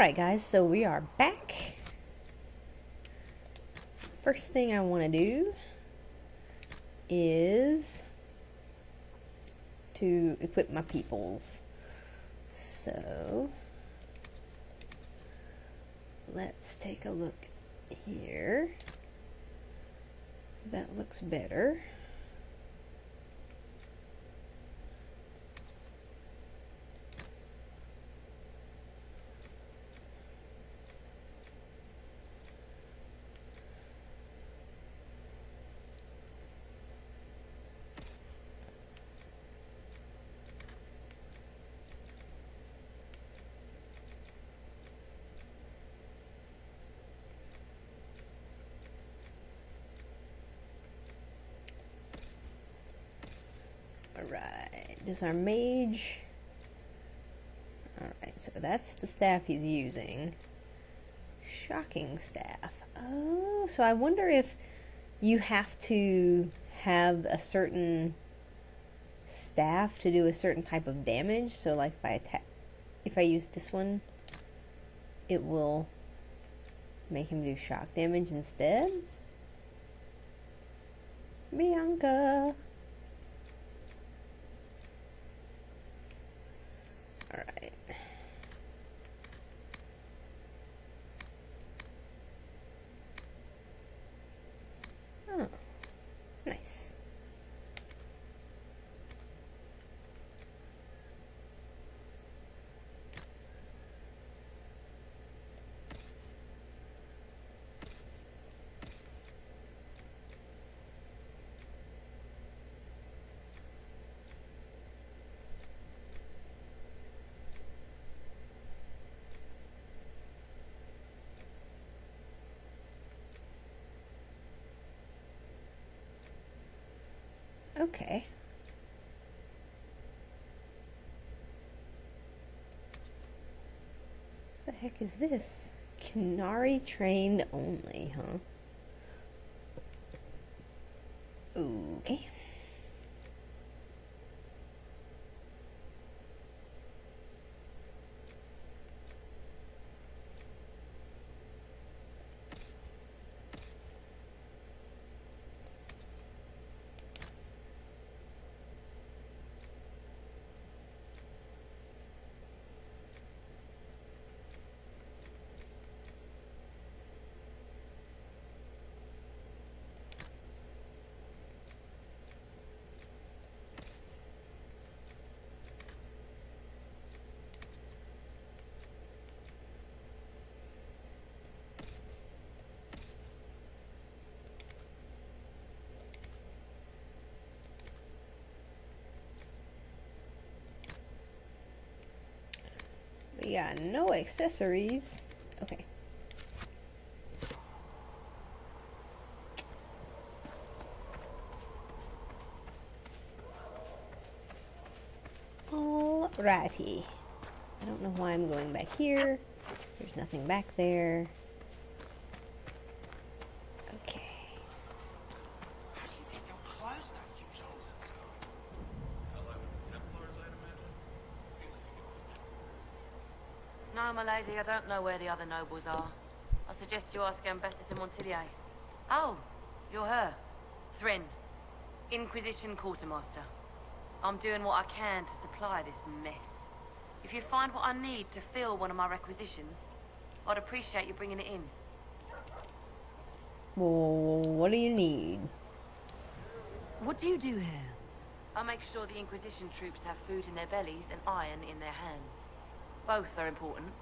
Alright guys, so we are back. First thing I want to do is to equip my peoples. So let's take a look here. That looks better. Alright, does our mage... Alright, so that's the staff he's using. Shocking staff. Oh, so I wonder if you have to have a certain staff to do a certain type of damage. So like if I use this one, it will make him do shock damage instead. Bianca. Alright. Oh, nice. Okay. The heck is this? Canary trained only, huh? Okay. We got no accessories. Okay. Alrighty. I don't know why I'm going back here. There's nothing back there. Okay. How do you think they'll close that huge hole in the sky? Hello, Templars, I'd imagine. Seems like you could. No, my lady, I don't know where the other nobles are. I suggest you ask Ambassador Montillier. Oh, you're her. Thrin, Inquisition Quartermaster. I'm doing what I can to supply this mess. If you find what I need to fill one of my requisitions, I'd appreciate you bringing it in. Well, what do you need? What do you do here? I make sure the Inquisition troops have food in their bellies and iron in their hands. Both are important.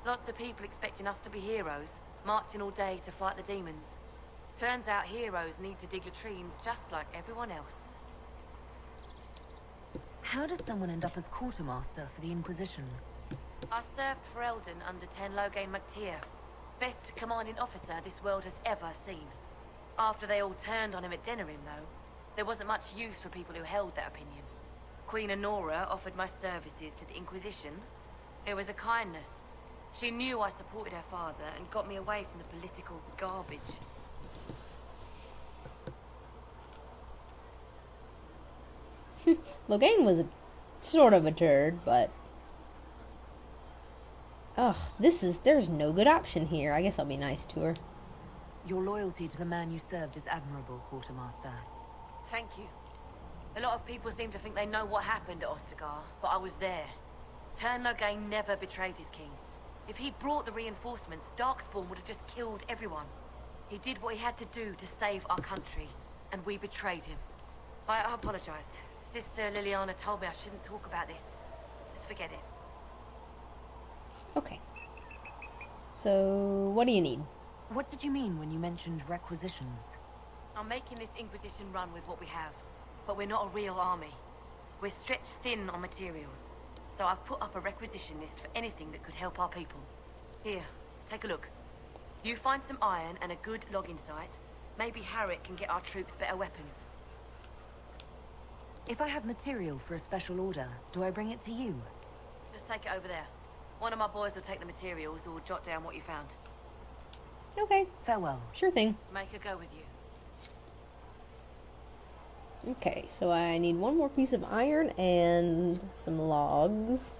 Lots of people expecting us to be heroes, marching all day to fight the demons. Turns out heroes need to dig latrines just like everyone else. How does someone end up as quartermaster for the Inquisition? I served for Eldon under Ten Loghain MacTier. Best commanding officer this world has ever seen. After they all turned on him at Denerim, though, there wasn't much use for people who held that opinion. Queen Honora offered my services to the Inquisition. It was a kindness. She knew I supported her father and got me away from the political garbage. Loghain was sort of a turd, but Ugh, there's no good option here. I guess I'll be nice to her. Your loyalty to the man you served is admirable, Quartermaster. Thank you. A lot of people seem to think they know what happened at Ostagar, but I was there. Tern Loghain never betrayed his king. If he brought the reinforcements, Darkspawn would have just killed everyone. He did what he had to do to save our country, and we betrayed him. I apologize. Sister Liliana told me I shouldn't talk about this. Just forget it. Okay. So, what do you need? What did you mean when you mentioned requisitions? I'm making this Inquisition run with what we have, but we're not a real army. We're stretched thin on materials, so I've put up a requisition list for anything that could help our people. Here, take a look. You find some iron and a good logging site, maybe Harriet can get our troops better weapons. If I have material for a special order, do I bring it to you? Just take it over there. One of my boys will take the materials or jot down what you found. Okay, Farewell. sure thing. Make her go with you. Okay, so I need one more piece of iron and some logs.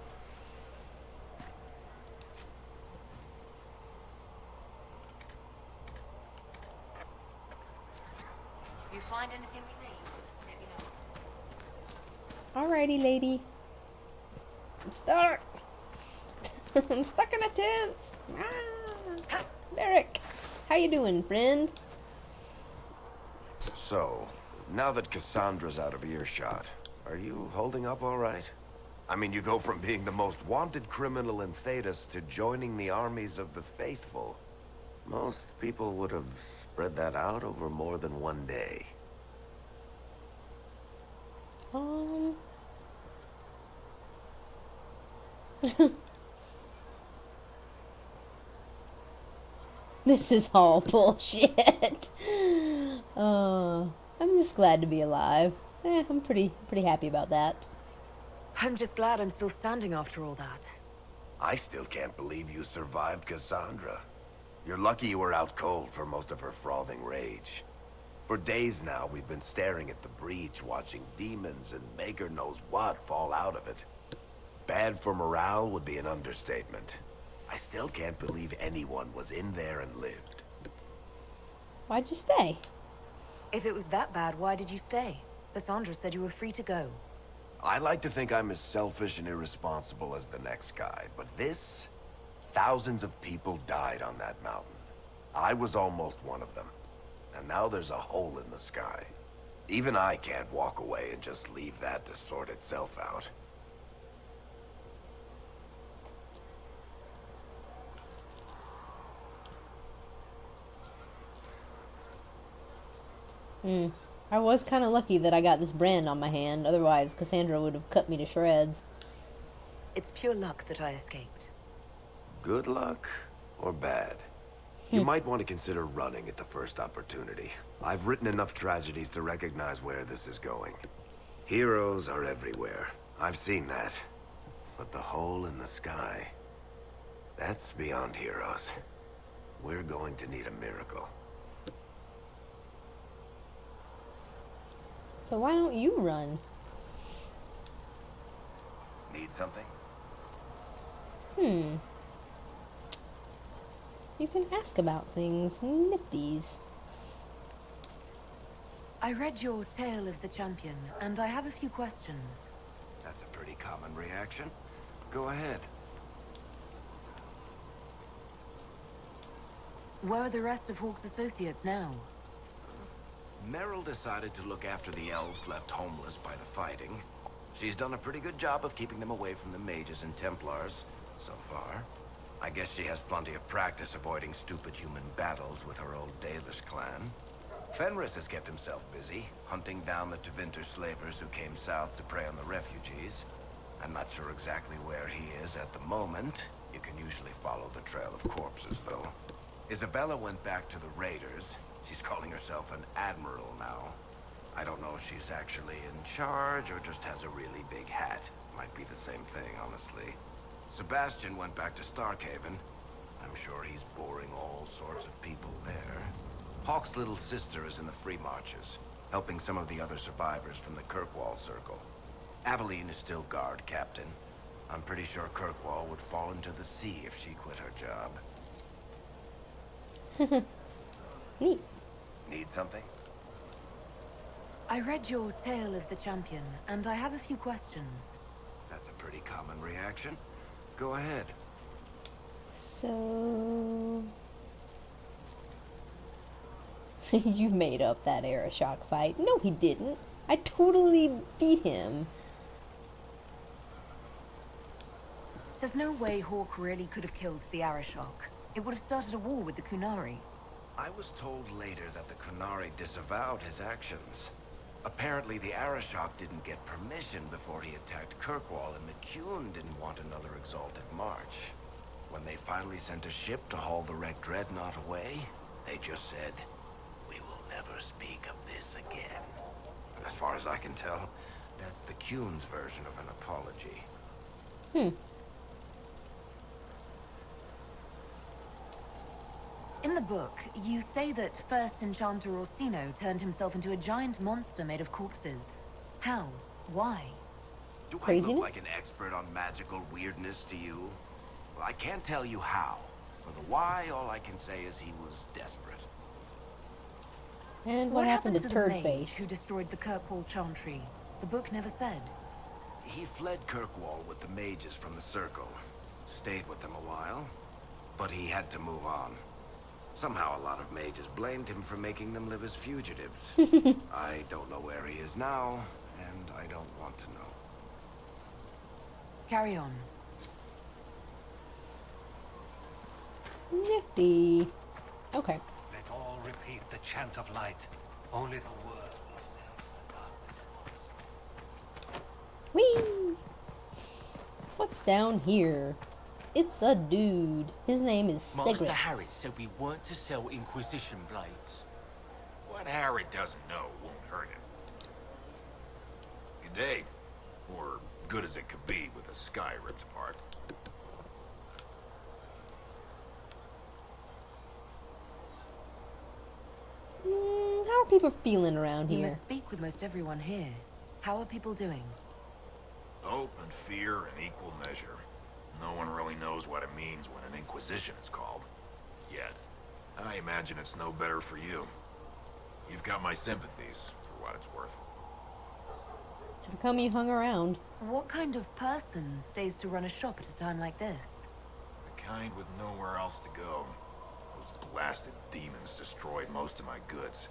You find anything we need, let me know. Alrighty, lady. I'm stuck. I'm stuck in a tent. Ah. Merrick, how you doing, friend? So, now that Cassandra's out of earshot, are you holding up all right? I mean, you go from being the most wanted criminal in Thedas to joining the armies of the faithful. Most people would have spread that out over more than one day. This is all bullshit. I'm just glad to be alive. I'm pretty happy about that. I'm just glad I'm still standing after all that. I still can't believe you survived Cassandra. You're lucky you were out cold for most of her frothing rage. For days now, we've been staring at the breach, watching demons and maker knows what fall out of it. Bad for morale would be an understatement. I still can't believe anyone was in there and lived. Why'd you stay? If it was that bad, why did you stay? Cassandra said you were free to go. I like to think I'm as selfish and irresponsible as the next guy, but this... Thousands of people died on that mountain. I was almost one of them. And now there's a hole in the sky. Even I can't walk away and just leave that to sort itself out. I was kind of lucky that I got this brand on my hand. Otherwise, Cassandra would have cut me to shreds. It's pure luck that I escaped. Good luck or bad? You might want to consider running at the first opportunity. I've written enough tragedies to recognize where this is going. Heroes are everywhere. I've seen that. But the hole in the sky... that's beyond heroes. We're going to need a miracle. So why don't you run? Need something? You can ask about things. Nifties. I read your Tale of the Champion, and I have a few questions. That's a pretty common reaction. Go ahead. Where are the rest of Hawke's associates now? Meryl decided to look after the elves left homeless by the fighting. She's done a pretty good job of keeping them away from the mages and Templars, so far. I guess she has plenty of practice avoiding stupid human battles with her old Dalish clan. Fenris has kept himself busy, hunting down the Tevinter slavers who came south to prey on the refugees. I'm not sure exactly where he is at the moment. You can usually follow the trail of corpses, though. Isabella went back to the raiders. She's calling herself an admiral now. I don't know if she's actually in charge or just has a really big hat. Might be the same thing, honestly. Sebastian went back to Starkhaven. I'm sure he's boring all sorts of people there. Hawke's little sister is in the Free Marches, helping some of the other survivors from the Kirkwall Circle. Aveline is still guard captain. I'm pretty sure Kirkwall would fall into the sea if she quit her job. Neat. Need something? I read your Tale of the Champion, and I have a few questions. That's a pretty common reaction. Go ahead. So... You made up that Arashock fight. No, he didn't. I totally beat him. There's no way Hawk really could have killed the Arashock. It would have started a war with the Kunari. I was told later that the Kunari disavowed his actions. Apparently, the Arashock didn't get permission before he attacked Kirkwall, and the Qun didn't want another exalted march. When they finally sent a ship to haul the wrecked dreadnought away, they just said, "We will never speak of this again." As far as I can tell, that's the Qun's version of an apology. In the book, you say that first Enchanter Orsino turned himself into a giant monster made of corpses. How? Why? Do I Craziness? look like an expert on magical weirdness to you? Well, I can't tell you how. For the why, all I can say is he was desperate. And what happened to the Turd mage Face? who destroyed the Kirkwall Chantry? The book never said. He fled Kirkwall with the mages from the Circle. Stayed with them a while, but he had to move on. Somehow a lot of mages blamed him for making them live as fugitives. I don't know where he is now, and I don't want to know. Carry on. Nifty. Okay. Let all repeat the chant of light. Only the word dispels the darkness at once. Whee! What's down here? It's a dude. His name is Master Sigrid. Harry said we weren't to sell Inquisition blades. What Harry doesn't know won't hurt him. Good day. Or good as it could be with the sky ripped apart. How are people feeling around You here? must speak with most everyone here. How are people doing? Hope and fear in equal measure. No one really knows what it means when an Inquisition is called. Yet. I imagine it's no better for you. You've got my sympathies, for what it's worth. How come you hung around? What kind of person stays to run a shop at a time like this? The kind with nowhere else to go. Those blasted demons destroyed most of my goods.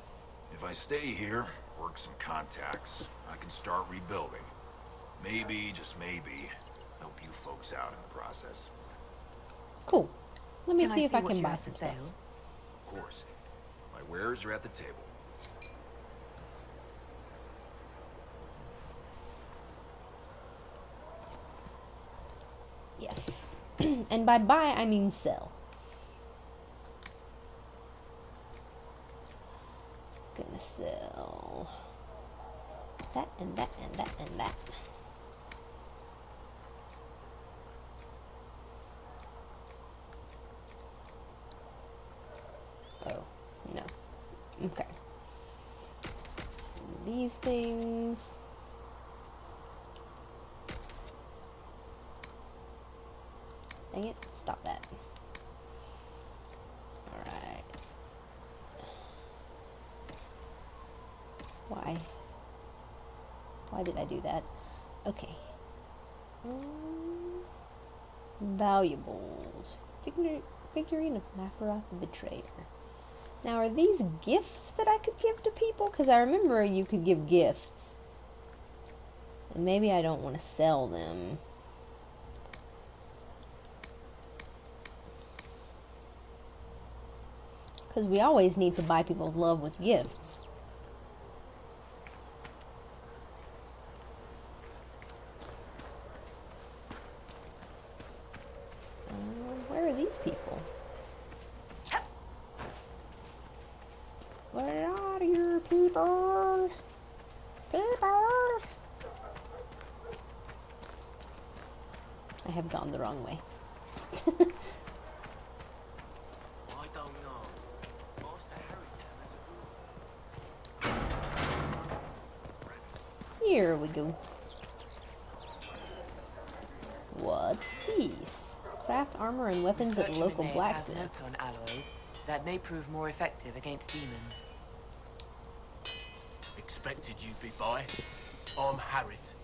If I stay here, work some contacts, I can start rebuilding. Maybe, just maybe, help you folks out in the process. Cool. Let me Can see if I what can you buy have some for stuff. sale? Of course. My wares are at the table. Yes. And by buy, I mean sell. Gonna sell that and that and that and that. Oh, no. Okay. These things. Dang it, stop that. Alright. Why? Why did I do that? Okay. Valuables. Figurine of Mafaroth the Betrayer. Now, are these gifts that I could give to people? Because I remember you could give gifts. And maybe I don't want to sell them. Because we always need to buy people's love with gifts. Where are these people? Where are your people? People! I have gone the wrong way. I don't know. Master Harry told us Here we go. Whoa. What's these? Craft armor and weapons at the Researching local in it has blacksmith. notes on alloys that may prove more effective against demons. Expected you'd be by. I'm Harriet,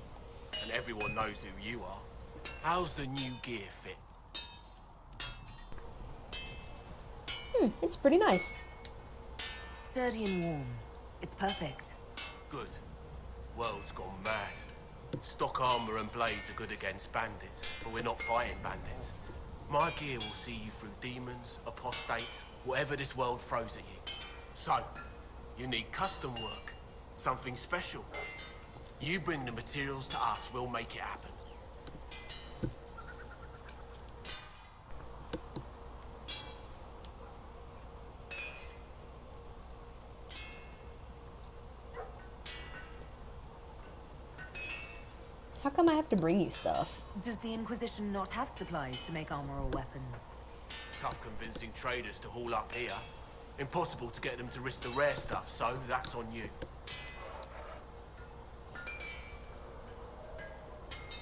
and everyone knows who you are. How's the new gear fit? It's pretty nice. Sturdy and warm. It's perfect. Good. World's gone mad. Stock armor and blades are good against bandits, but we're not fighting bandits. My gear will see you through demons, apostates, whatever this world throws at you. So, you need custom work. Something special. You bring the materials to us, we'll make it happen. How come I have to bring you stuff? Does the Inquisition not have supplies to make armor or weapons? Tough convincing traders to haul up here. Impossible to get them to risk the rare stuff, so that's on you.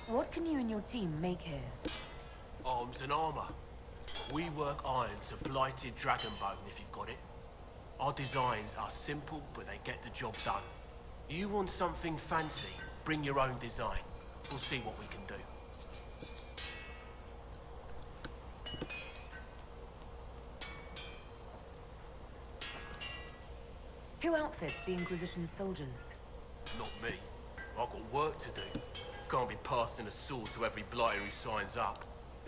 What can you and your team make here? Arms and armor. We work iron to blighted dragon bone if you've got it. Our designs are simple, but they get the job done. You want something fancy, bring your own design. We'll see what we can do. Who outfits the Inquisition's soldiers? Not me. I've got work to do. Can't be passing a sword to every blighter who signs up.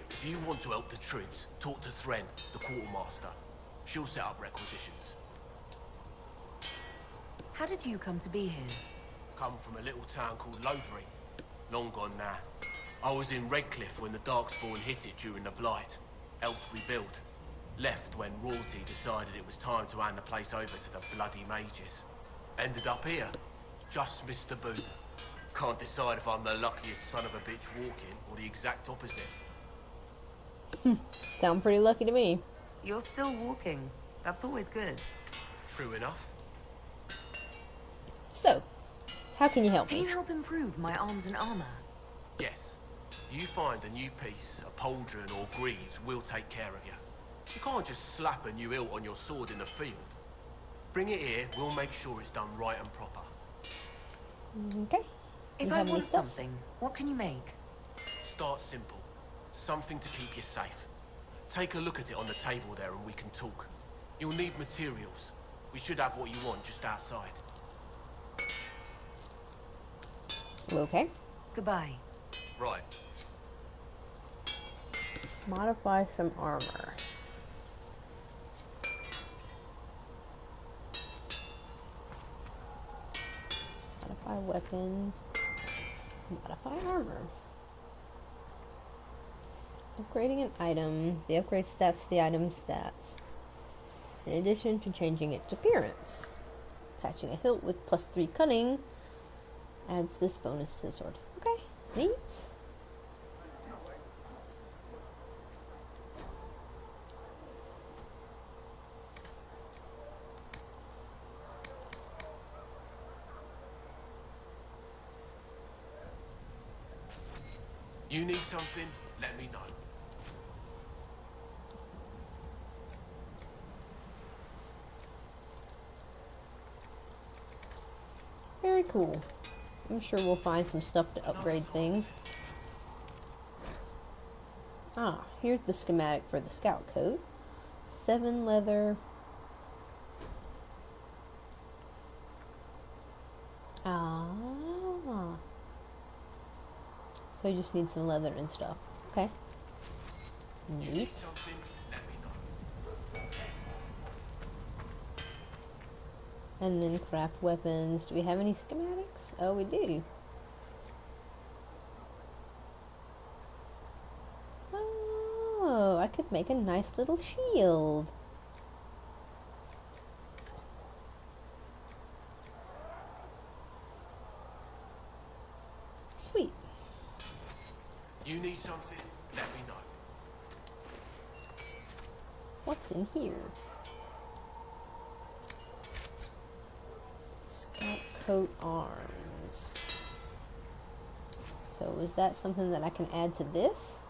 If you want to help the troops, talk to Thren, the quartermaster. She'll set up requisitions. How did you come to be here? Come from a little town called Lothering. Long gone now. I was in Redcliffe when the Darkspawn hit it during the Blight. Helped rebuild. Left when royalty decided it was time to hand the place over to the bloody mages. Ended up here. Just missed the boot. Can't decide if I'm the luckiest son of a bitch walking or the exact opposite. Sound pretty lucky to me. You're still walking. That's always good. True enough. So, how can you help Can me? you help improve my arms and armor? Yes. You find a new piece, a pauldron or greaves, we'll take care of you. You can't just slap a new hilt on your sword in the field. Bring it here, we'll make sure it's done right and proper. Okay. If You I have any want stuff? something, what can you make? Start simple. Something to keep you safe. Take a look at it on the table there and we can talk. You'll need materials. We should have what you want just outside. Okay. Goodbye. Right. Modify some armor. Modify weapons. Modify armor. Upgrading an item. The upgrade stats to the item's stats. In addition to changing its appearance. Attaching a hilt with +3 cunning adds this bonus to the sword. Okay, neat. You need something? Let me know. Very cool. I'm sure we'll find some stuff to upgrade things. Ah, here's the schematic for the scout coat. 7 leather. Ah. So you just need some leather and stuff. Okay. You need Neat. something? Let me know. And then craft weapons. Do we have any schematics? Oh, we do. Oh, I could make a nice little shield. Sweet. You need something? Let me know. What's in here? Scout coat arms. So is that something that I can add to this?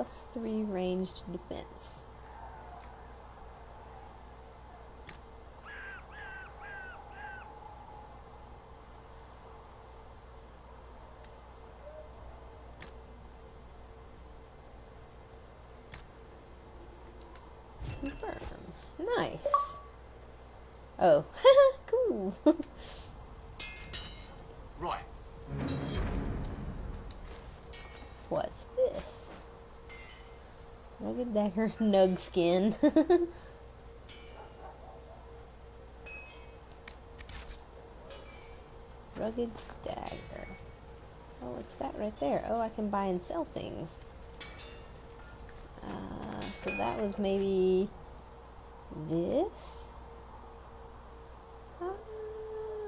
+3 ranged defense. Confirm. Nice. Oh, cool. Right. What's this? Rugged dagger, nug skin. Rugged dagger. Oh, what's that right there? Oh, I can buy and sell things. So that was maybe this?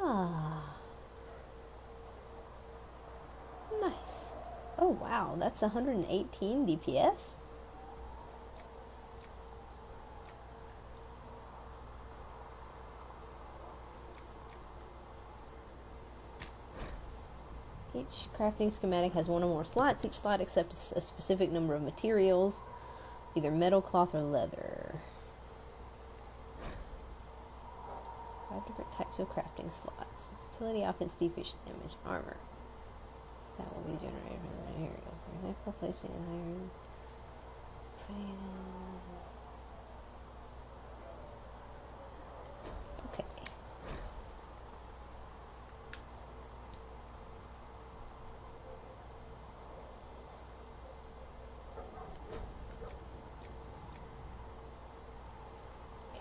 Ah. Nice. Oh, wow. That's 118 DPS? Each crafting schematic has one or more slots. Each slot accepts a specific number of materials, either metal, cloth, or leather. 5 different types of crafting slots. Utility, offense, defense, damage, armor. So that will be generated from the material. For example, placing an iron. Okay.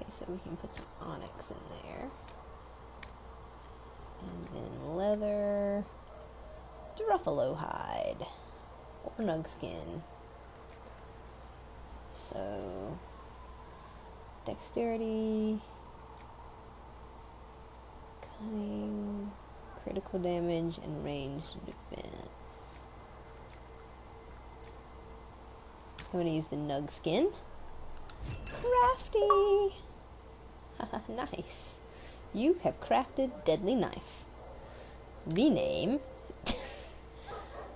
So we can put some onyx in there. And then leather, Druffalo hide, or nug skin. So, dexterity, cunning, critical damage, and ranged defense. I'm going to use the nug skin. Crafty! Nice. You have crafted deadly knife. Rename.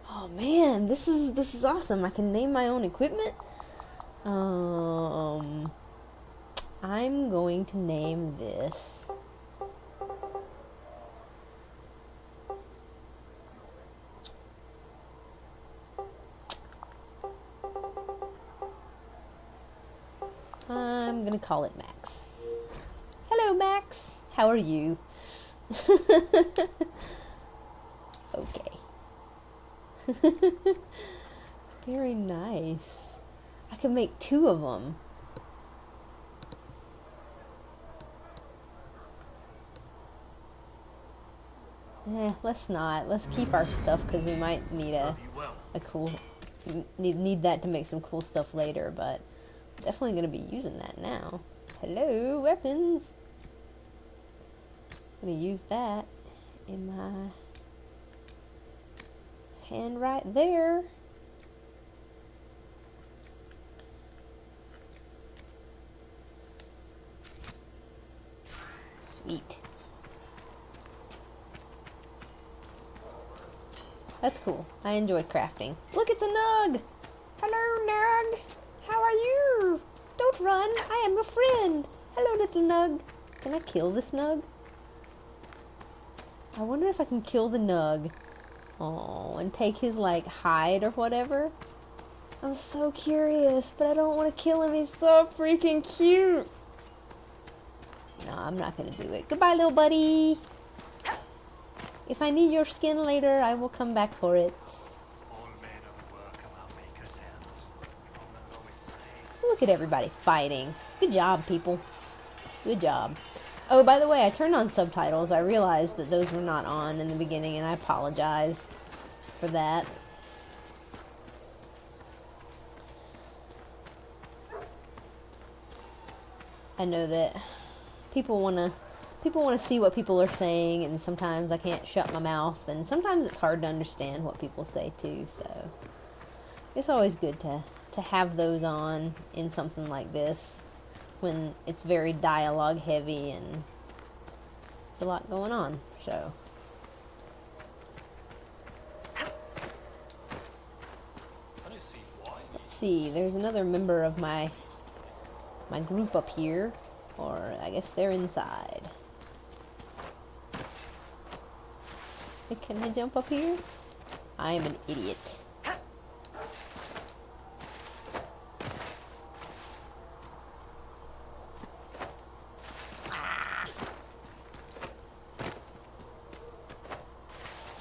Oh man, this is awesome. I can name my own equipment. I'm going to name this I'm gonna call it Max. Hello, Max. How are you? Okay. Very nice. I can make 2 of them. Let's not. Let's keep our stuff because we might need a cool need that to make some cool stuff later. But definitely gonna be using that now. Hello, weapons. I'm gonna use that in my hand right there. Sweet. That's cool. I enjoy crafting. Look, it's a Nug! Hello, Nug! How are you? Don't run! I am your friend! Hello, little Nug! Can I kill this Nug? I wonder if I can kill the Nug. Oh, and take his, like, hide or whatever. I'm so curious, but I don't want to kill him. He's so freaking cute! No, I'm not gonna do it. Goodbye, little buddy! If I need your skin later, I will come back for it. Look at everybody fighting. Good job, people. Good job. Oh, by the way, I turned on subtitles. I realized that those were not on in the beginning, and I apologize for that. I know that people want to see what people are saying, and sometimes I can't shut my mouth, and sometimes it's hard to understand what people say too, so it's always good to have those on in something like this when it's very dialogue heavy and there's a lot going on, so. Let's see. There's another member of my group up here, or I guess they're inside. Can I jump up here? I am an idiot.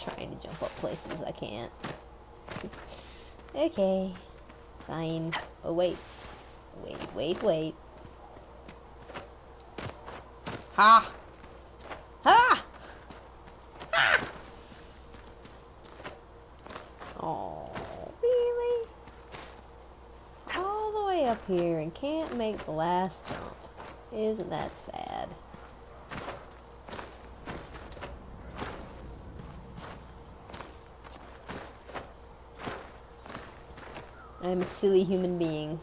Trying to jump up places I can't. Okay. Fine. Oh, wait. Wait. Ha! Ha! Oh, really? All the way up here and can't make the last jump. Isn't that sad? I'm a silly human being.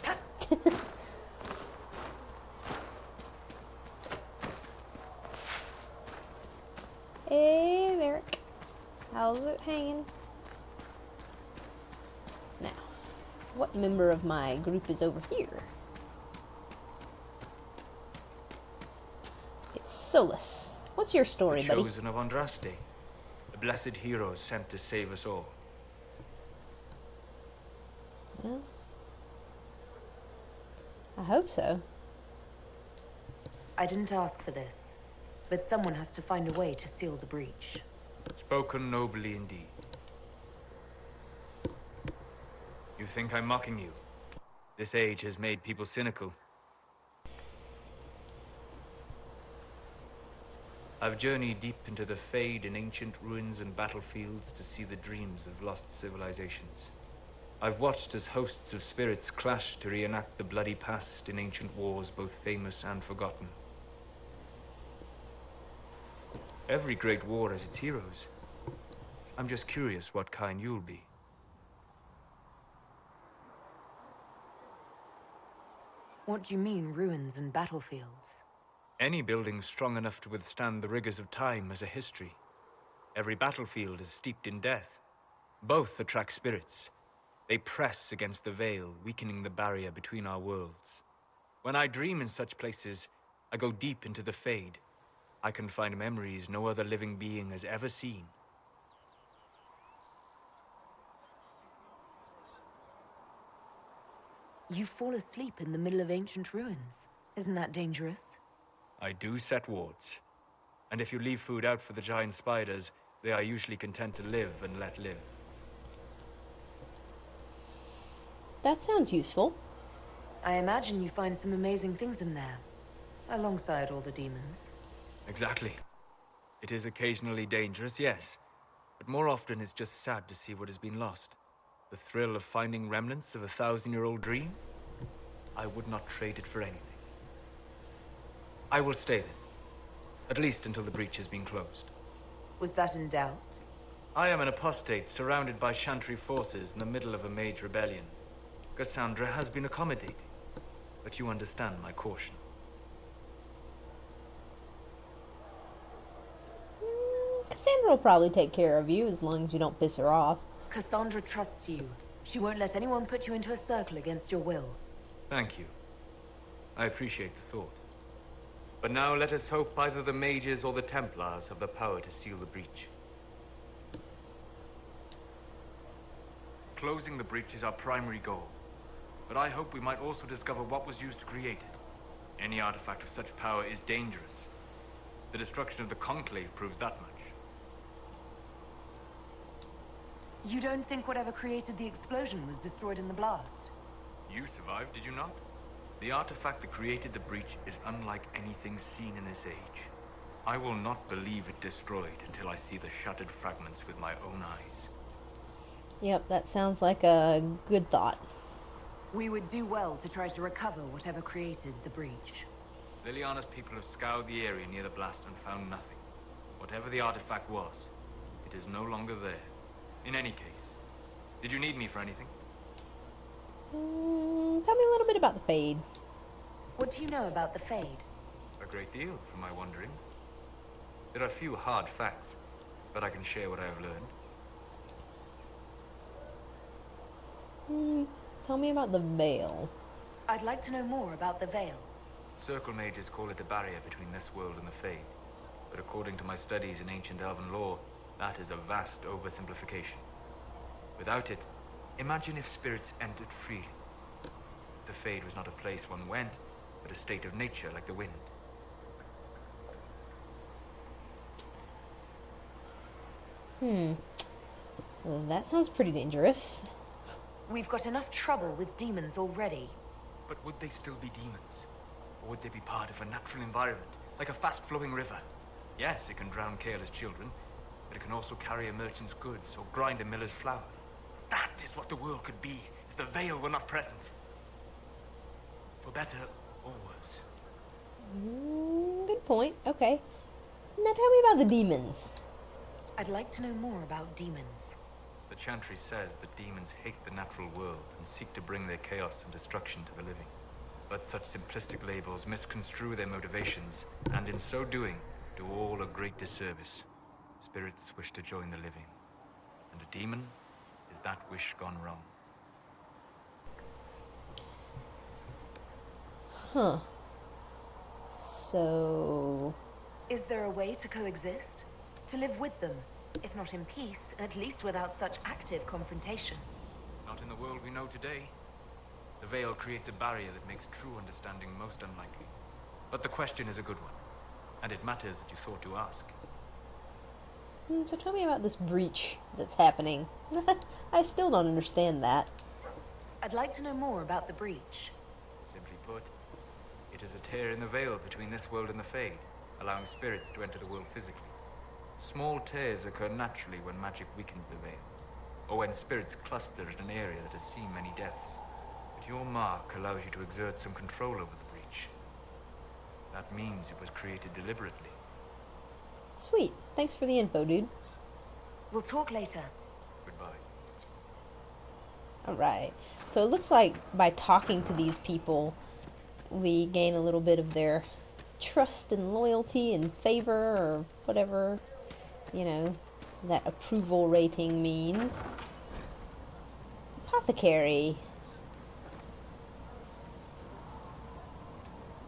Hey, Merrick. How's it hanging? Now, what member of my group is over here? It's Solus. What's your story, buddy? The chosen of Andraste, the blessed hero sent to save us all. Well, I hope so. I didn't ask for this, but someone has to find a way to seal the breach. Spoken nobly indeed. You think I'm mocking you? This age has made people cynical. I've journeyed deep into the Fade in ancient ruins and battlefields to see the dreams of lost civilizations. I've watched as hosts of spirits clash to reenact the bloody past in ancient wars, both famous and forgotten. Every great war has its heroes. I'm just curious what kind you'll be. What do you mean, ruins and battlefields? Any building strong enough to withstand the rigors of time has a history. Every battlefield is steeped in death. Both attract spirits. They press against the veil, weakening the barrier between our worlds. When I dream in such places, I go deep into the Fade. I can find memories no other living being has ever seen. You fall asleep in the middle of ancient ruins. Isn't that dangerous? I do set wards. And if you leave food out for the giant spiders, they are usually content to live and let live. That sounds useful. I imagine you find some amazing things in there, alongside all the demons. Exactly. It is occasionally dangerous, yes. But more often it's just sad to see what has been lost. The thrill of finding remnants of a 1,000-year-old dream? I would not trade it for anything. I will stay then. At least until the breach has been closed. Was that in doubt? I am an apostate surrounded by Chantry forces in the middle of a mage rebellion. Cassandra has been accommodating, but you understand my caution. Cassandra will probably take care of you as long as you don't piss her off. Cassandra trusts you. She won't let anyone put you into a circle against your will. Thank you. I appreciate the thought. But now let us hope either the mages or the Templars have the power to seal the breach. Closing the breach is our primary goal. But I hope we might also discover what was used to create it. Any artifact of such power is dangerous. The destruction of the Conclave proves that much. You don't think whatever created the explosion was destroyed in the blast? You survived, did you not? The artifact that created the breach is unlike anything seen in this age. I will not believe it destroyed until I see the shattered fragments with my own eyes. Yep, that sounds like a good thought. We would do well to try to recover whatever created the breach. Liliana's people have scoured the area near the blast and found nothing. Whatever the artifact was, it is no longer there. In any case, did you need me for anything? Tell me a little bit about the Fade. What do you know about the Fade? A great deal, from my wanderings. There are few hard facts, but I can share what I have learned. tell me about the Veil. I'd like to know more about the Veil. Circle mages call it a barrier between this world and the Fade. But according to my studies in ancient elven lore, that is a vast oversimplification. Without it, imagine if spirits entered freely. The Fade was not a place one went, but a state of nature like the wind. Well, that sounds pretty dangerous. We've got enough trouble with demons already. But would they still be demons? Or would they be part of a natural environment, like a fast-flowing river? Yes, it can drown careless children, but it can also carry a merchant's goods or grind a miller's flour. That is what the world could be if the Veil were not present. For better or worse. Good point. Okay. Now tell me about the demons. I'd like to know more about demons. The Chantry says that demons hate the natural world and seek to bring their chaos and destruction to the living. But such simplistic labels misconstrue their motivations, and in so doing, do all a great disservice. Spirits wish to join the living, and a demon is that wish gone wrong. Huh. So... Is there a way to coexist? To live with them? If not in peace, at least without such active confrontation. Not in the world we know today. The Veil creates a barrier that makes true understanding most unlikely. But the question is a good one, and it matters that you thought to ask. So tell me about this breach that's happening. I still don't understand that. I'd like to know more about the breach. Simply put, it is a tear in the veil between this world and the Fade, allowing spirits to enter the world physically. Small tears occur naturally when magic weakens the veil, or when spirits cluster at an area that has seen many deaths. But your mark allows you to exert some control over the breach. That means it was created deliberately. Sweet. Thanks for the info, dude. We'll talk later. Goodbye. Alright. So it looks like by talking to these people, we gain a little bit of their trust and loyalty and favor, or whatever, you know, that approval rating means. Apothecary.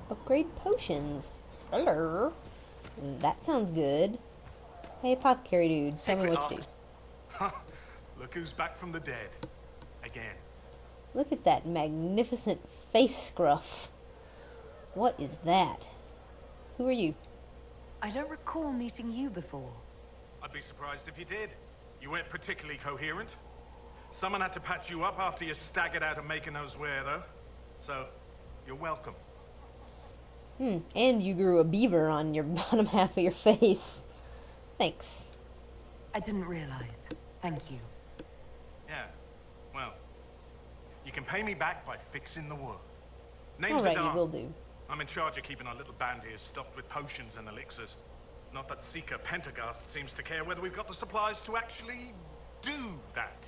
Upgrade potions. Hello. That sounds good. Hey, apothecary dude, tell me what to do. Look who's back from the dead. Again. Look at that magnificent face scruff. What is that? Who are you? I don't recall meeting you before. I'd be surprised if you did. You weren't particularly coherent. Someone had to patch you up after you staggered out of making those wear, though. So, you're welcome. And you grew a beaver on your bottom half of your face. Thanks. I didn't realize. Thank you. Yeah, well, you can pay me back by fixing the wood. Name's Adar. Alrighty, will do. I'm in charge of keeping our little band here stocked with potions and elixirs. Not that Seeker Pentagast seems to care whether we've got the supplies to actually do that.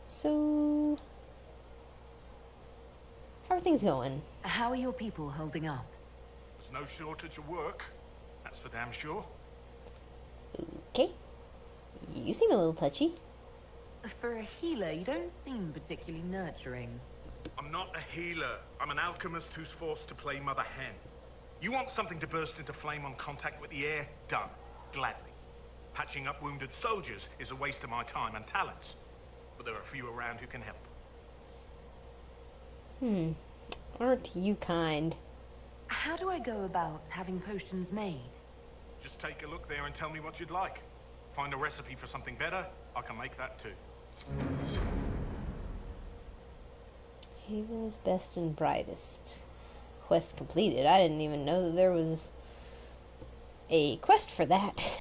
So, how are things going? How are your people holding up? There's no shortage of work. That's for damn sure. Okay. You seem a little touchy. For a healer, you don't seem particularly nurturing. I'm not a healer. I'm an alchemist who's forced to play Mother Hen. You want something to burst into flame on contact with the air? Done. Gladly. Patching up wounded soldiers is a waste of my time and talents. But there are a few around who can help. Aren't you kind? How do I go about having potions made? Just take a look there and tell me what you'd like. Find a recipe for something better, I can make that too. Haven's best and brightest. Quest completed. I didn't even know that there was a quest for that.